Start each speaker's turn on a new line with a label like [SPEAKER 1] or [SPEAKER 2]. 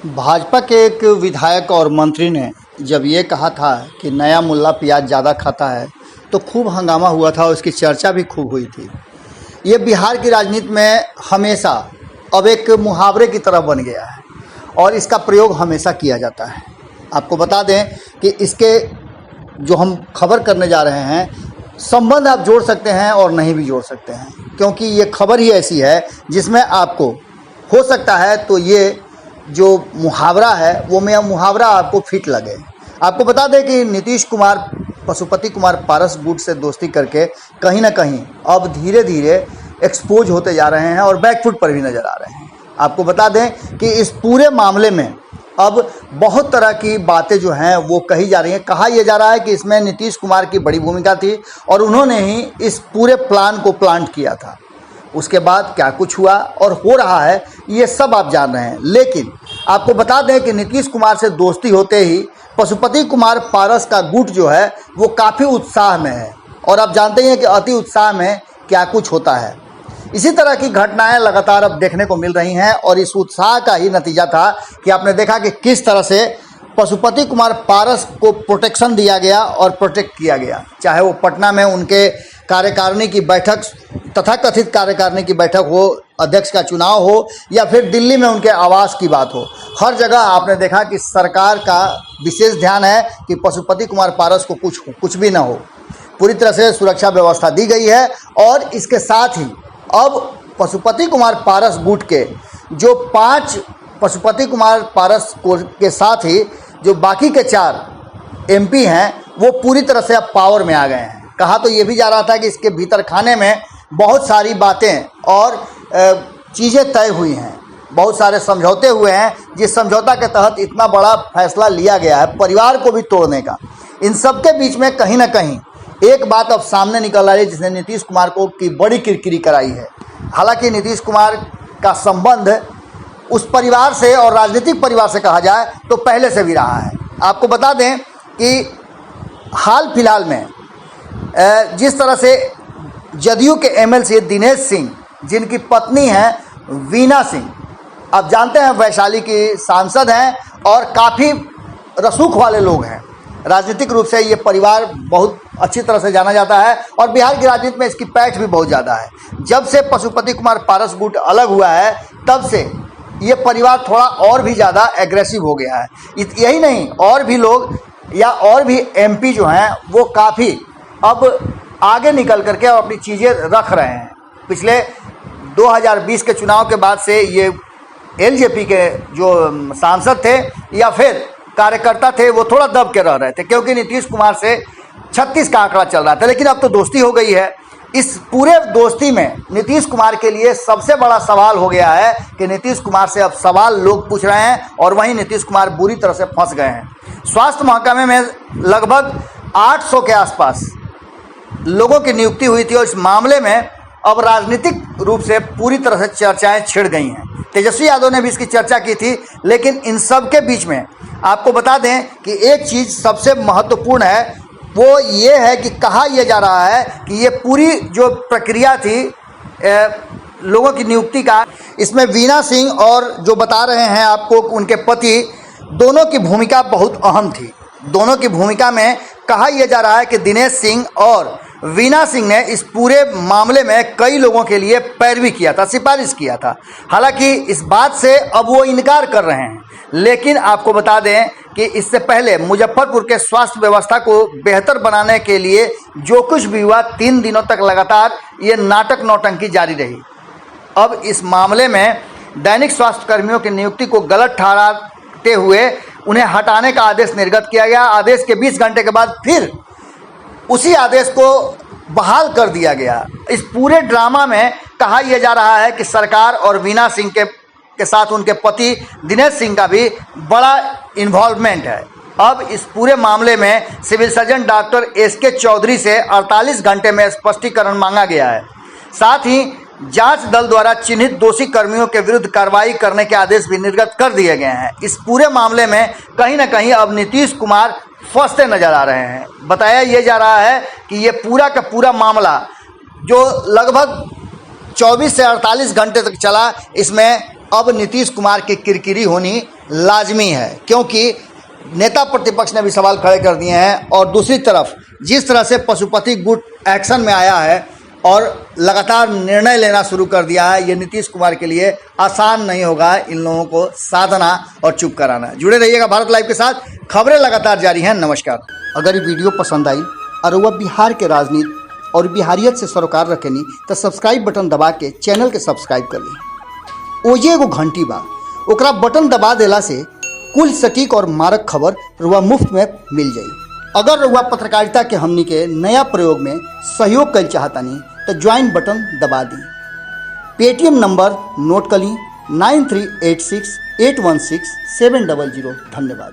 [SPEAKER 1] भाजपा के एक विधायक और मंत्री ने जब ये कहा था कि नया मुल्ला प्याज ज़्यादा खाता है तो खूब हंगामा हुआ था, उसकी चर्चा भी खूब हुई थी। ये बिहार की राजनीति में हमेशा अब एक मुहावरे की तरह बन गया है और इसका प्रयोग हमेशा किया जाता है। आपको बता दें कि इसके जो हम खबर करने जा रहे हैं, संबंध आप जोड़ सकते हैं और नहीं भी जोड़ सकते हैं, क्योंकि ये खबर ही ऐसी है जिसमें आपको हो सकता है तो ये जो मुहावरा है वो मुहावरा आपको फिट लगे। आपको बता दें कि नीतीश कुमार पशुपति कुमार पारस गुट से दोस्ती करके कहीं ना कहीं अब धीरे धीरे एक्सपोज होते जा रहे हैं और बैकफुट पर भी नज़र आ रहे हैं। आपको बता दें कि इस पूरे मामले में अब बहुत तरह की बातें जो हैं वो कही जा रही हैं। कहा यह जा रहा है कि इसमें नीतीश कुमार की बड़ी भूमिका थी और उन्होंने ही इस पूरे प्लान को प्लांट किया था। उसके बाद क्या कुछ हुआ और हो रहा है ये सब आप जान रहे हैं। लेकिन आपको बता दें कि नीतीश कुमार से दोस्ती होते ही पशुपति कुमार पारस का गुट जो है वो काफ़ी उत्साह में है और आप जानते हैं कि अति उत्साह में क्या कुछ होता है। इसी तरह की घटनाएं लगातार अब देखने को मिल रही हैं और इस उत्साह का ही नतीजा था कि आपने देखा कि किस तरह से पशुपति कुमार पारस को प्रोटेक्शन दिया गया और प्रोटेक्ट किया गया, चाहे वो पटना में उनके कार्यकारिणी की बैठक, तथाकथित कार्यकारिणी की बैठक हो, अध्यक्ष का चुनाव हो, या फिर दिल्ली में उनके आवास की बात हो। हर जगह आपने देखा कि सरकार का विशेष ध्यान है कि पशुपति कुमार पारस को कुछ भी ना हो। पूरी तरह से सुरक्षा व्यवस्था दी गई है और इसके साथ ही अब पशुपति कुमार पारस गुट के जो 5 पशुपति कुमार पारस के साथ ही जो बाकी के 4 एमपी हैं वो पूरी तरह से अब पावर में आ गए हैं। कहा तो ये भी जा रहा था कि इसके भीतर खाने में बहुत सारी बातें और चीज़ें तय हुई हैं, बहुत सारे समझौते हुए हैं, जिस समझौता के तहत इतना बड़ा फैसला लिया गया है परिवार को भी तोड़ने का। इन सब के बीच में कहीं ना कहीं एक बात अब सामने निकल रही है जिसने नीतीश कुमार को की बड़ी किरकिरी कराई है। हालांकि नीतीश कुमार का संबंध उस परिवार से और राजनीतिक परिवार से कहा जाए तो पहले से भी रहा है। आपको बता दें कि हाल फिलहाल में जिस तरह से जदयू के एमएलसी दिनेश सिंह, जिनकी पत्नी हैं वीना सिंह, आप जानते हैं वैशाली की सांसद हैं और काफ़ी रसूख वाले लोग हैं। राजनीतिक रूप से ये परिवार बहुत अच्छी तरह से जाना जाता है और बिहार की राजनीति में इसकी पैठ भी बहुत ज़्यादा है। जब से पशुपति कुमार पारस गुट अलग हुआ है तब से ये परिवार थोड़ा और भी ज़्यादा एग्रेसिव हो गया है। यही नहीं, और भी लोग या और भी एमपी जो हैं वो काफ़ी अब आगे निकल करके और अपनी चीज़ें रख रहे हैं। पिछले 2020 के चुनाव के बाद से ये एलजेपी के जो सांसद थे या फिर कार्यकर्ता थे वो थोड़ा दब के रह रहे थे, क्योंकि नीतीश कुमार से 36 का आंकड़ा चल रहा था। लेकिन अब तो दोस्ती हो गई है। इस पूरे दोस्ती में नीतीश कुमार के लिए सबसे बड़ा सवाल हो गया है कि नीतीश कुमार से अब सवाल लोग पूछ रहे हैं और वहीं नीतीश कुमार बुरी तरह से फंस गए हैं। स्वास्थ्य महकमे में लगभग 800 के आसपास लोगों की नियुक्ति हुई थी और इस मामले में अब राजनीतिक रूप से पूरी तरह से चर्चाएं छिड़ गई हैं। तेजस्वी यादव ने भी इसकी चर्चा की थी, लेकिन इन सब के बीच में आपको बता दें कि एक चीज़ सबसे महत्वपूर्ण है, वो ये है कि कहा यह जा रहा है कि ये पूरी जो प्रक्रिया थी लोगों की नियुक्ति का, इसमें वीना सिंह और जो बता रहे हैं आपको उनके पति, दोनों की भूमिका बहुत अहम थी। दोनों की भूमिका में कहा यह जा रहा है कि दिनेश सिंह और वीना सिंह ने इस पूरे मामले में कई लोगों के लिए पैरवी किया था, सिफारिश किया था। हालांकि इस बात से अब वो इनकार कर रहे हैं। लेकिन आपको बता दें कि इससे पहले मुजफ्फरपुर के स्वास्थ्य व्यवस्था को बेहतर बनाने के लिए जो कुछ भी हुआ, 3 दिनों तक लगातार ये नाटक नौटंकी जारी रही। अब इस मामले में दैनिक स्वास्थ्य कर्मियों की नियुक्ति को गलत ठहराते हुए उन्हें हटाने का आदेश निर्गत किया गया। आदेश के 20 घंटे के बाद फिर उसी आदेश को बहाल कर दिया गया। इस पूरे ड्रामा में कहा यह जा रहा है कि सरकार और वीना सिंह के साथ उनके पति दिनेश सिंह का भी बड़ा इन्वॉल्वमेंट है। अब इस पूरे मामले में civil surgeon doctor S K Chaudhary से 48 घंटे में स्पष्टीकरण मांगा गया है। साथ ही जांच दल द्वारा चिन्हित दोषी कर्मियों के विरुद्ध कार्रवाई करने के आदेश भी निर्गत कर दिए गए हैं। इस पूरे मामले में कहीं ना कहीं अब नीतीश कुमार फंसते नजर आ रहे हैं। बताया यह जा रहा है कि ये पूरा का पूरा मामला जो लगभग 24 से 48 घंटे तक चला, इसमें अब नीतीश कुमार की किरकिरी होनी लाजमी है, क्योंकि नेता प्रतिपक्ष ने भी सवाल खड़े कर दिए हैं। और दूसरी तरफ जिस तरह से पशुपति गुट एक्शन में आया है और लगातार निर्णय लेना शुरू कर दिया है, ये नीतीश कुमार के लिए आसान नहीं होगा इन लोगों को साधना और चुप कराना। जुड़े रहिएगा भारत लाइव के साथ, खबरें लगातार जारी हैं। नमस्कार। अगर ये वीडियो पसंद आई और वह बिहार के राजनीति और बिहारियत से सरोकार रखेनी तो सब्सक्राइब बटन दबा के चैनल के सब्सक्राइब कर ली। ओजे एगो घंटी बा, ओकरा बटन दबा देला से कुल सटीक और मारक खबर रुआ मुफ्त में मिल जाई। अगर रुआ पत्रकारिता के हमनी के नया प्रयोग में सहयोग कर चाहतानी तो ज्वाइन बटन दबा दी। पेटीएम नंबर नोट कर ली 9386816700। धन्यवाद।